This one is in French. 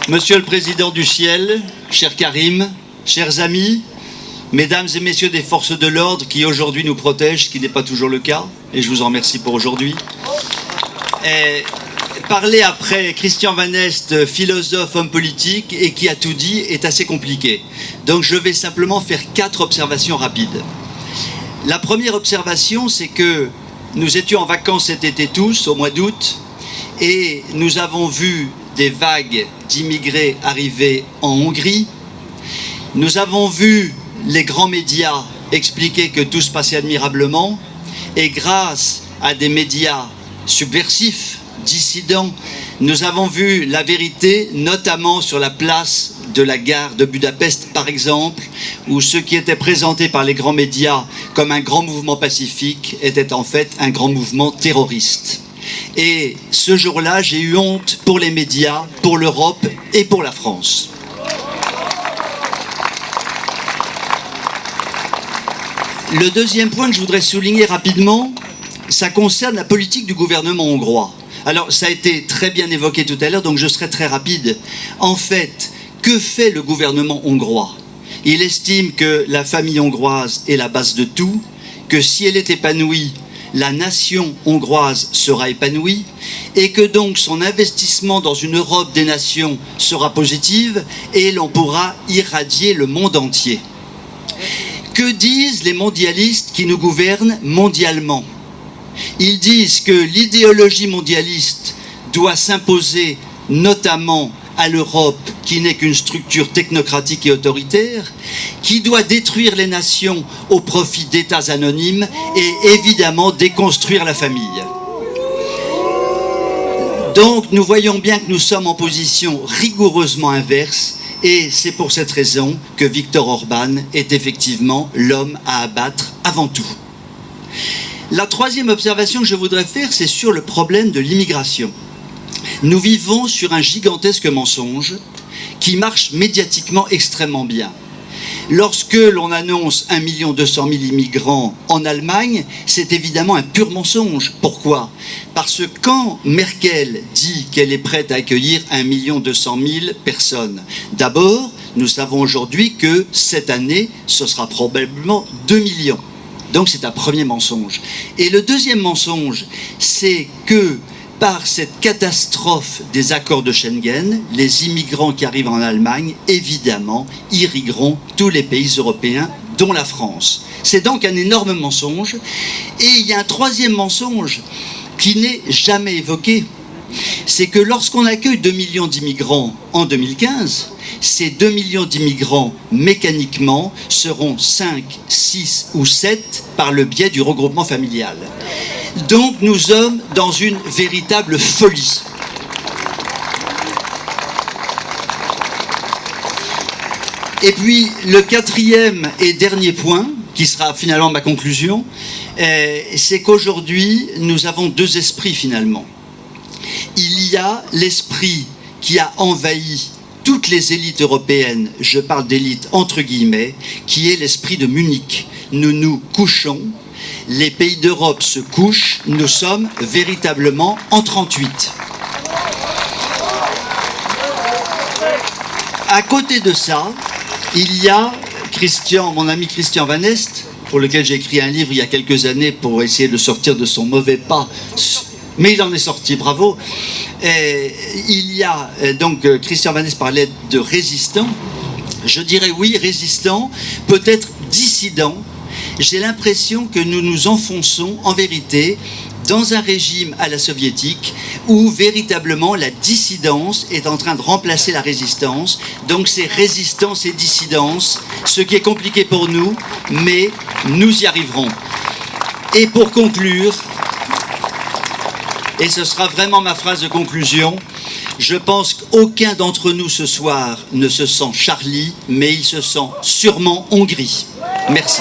Monsieur le Président du Ciel, cher Karim, chers amis, mesdames et messieurs des forces de l'ordre qui aujourd'hui nous protègent, ce qui n'est pas toujours le cas, et je vous en remercie pour aujourd'hui. Parler après Christian Van Est, philosophe, homme politique, et qui a tout dit, est assez compliqué. Donc je vais simplement faire 4 observations rapides. La première observation, c'est que nous étions en vacances cet été tous, au mois d'août, et nous avons vu des vagues d'immigrés arriver en Hongrie. Nous avons vu les grands médias expliquer que tout se passait admirablement, et grâce à des médias subversifs, dissidents, nous avons vu la vérité, notamment sur la place de la gare de Budapest, par exemple, où ce qui était présenté par les grands médias comme un grand mouvement pacifique était en fait un grand mouvement terroriste. Et ce jour-là, j'ai eu honte pour les médias, pour l'Europe et pour la France. Le deuxième point que je voudrais souligner rapidement, ça concerne la politique du gouvernement hongrois. Alors, ça a été très bien évoqué tout à l'heure, donc je serai très rapide. En fait, que fait le gouvernement hongrois? Il estime que la famille hongroise est la base de tout, que si elle est épanouie, la nation hongroise sera épanouie, et que donc son investissement dans une Europe des nations sera positive, et l'on pourra irradier le monde entier. Que disent les mondialistes qui nous gouvernent mondialement? Ils disent que l'idéologie mondialiste doit s'imposer notamment à l'Europe, qui n'est qu'une structure technocratique et autoritaire, qui doit détruire les nations au profit d'États anonymes et évidemment déconstruire la famille. Donc nous voyons bien que nous sommes en position rigoureusement inverse, et c'est pour cette raison que Viktor Orban est effectivement l'homme à abattre avant tout. La troisième observation que je voudrais faire, c'est sur le problème de l'immigration. Nous vivons sur un gigantesque mensonge qui marche médiatiquement extrêmement bien. Lorsque l'on annonce 1 200 000 immigrants en Allemagne, c'est évidemment un pur mensonge. Pourquoi? Parce que quand Merkel dit qu'elle est prête à accueillir 1 200 000 personnes, d'abord, nous savons aujourd'hui que cette année, ce sera probablement 2 millions. Donc c'est un premier mensonge. Et le deuxième mensonge, c'est que par cette catastrophe des accords de Schengen, les immigrants qui arrivent en Allemagne, évidemment, irrigueront tous les pays européens, dont la France. C'est donc un énorme mensonge. Et il y a un troisième mensonge qui n'est jamais évoqué. C'est que lorsqu'on accueille 2 millions d'immigrants en 2015, ces 2 millions d'immigrants, mécaniquement, seront 5, 6 ou 7 par le biais du regroupement familial. Donc nous sommes dans une véritable folie. Et puis le quatrième et dernier point, qui sera finalement ma conclusion, c'est qu'aujourd'hui nous avons 2 esprits finalement. Il y a l'esprit qui a envahi toutes les élites européennes, je parle d'élite entre guillemets, qui est l'esprit de Munich. Nous nous couchons, les pays d'Europe se couchent, nous sommes véritablement en 38. À côté de ça, il y a mon ami Christian Van Est, pour lequel j'ai écrit un livre il y a quelques années pour essayer de sortir de son mauvais pas, mais il en est sorti, bravo. Il y a, donc, Christian Van Est parlait de résistants. Je dirais oui, résistants, peut-être dissidents. J'ai l'impression que nous nous enfonçons, en vérité, dans un régime à la soviétique où véritablement la dissidence est en train de remplacer la résistance. Donc c'est résistance et dissidence, ce qui est compliqué pour nous, mais nous y arriverons. Et pour conclure, et ce sera vraiment ma phrase de conclusion, je pense qu'aucun d'entre nous ce soir ne se sent Charlie, mais il se sent sûrement Hongrie. Merci.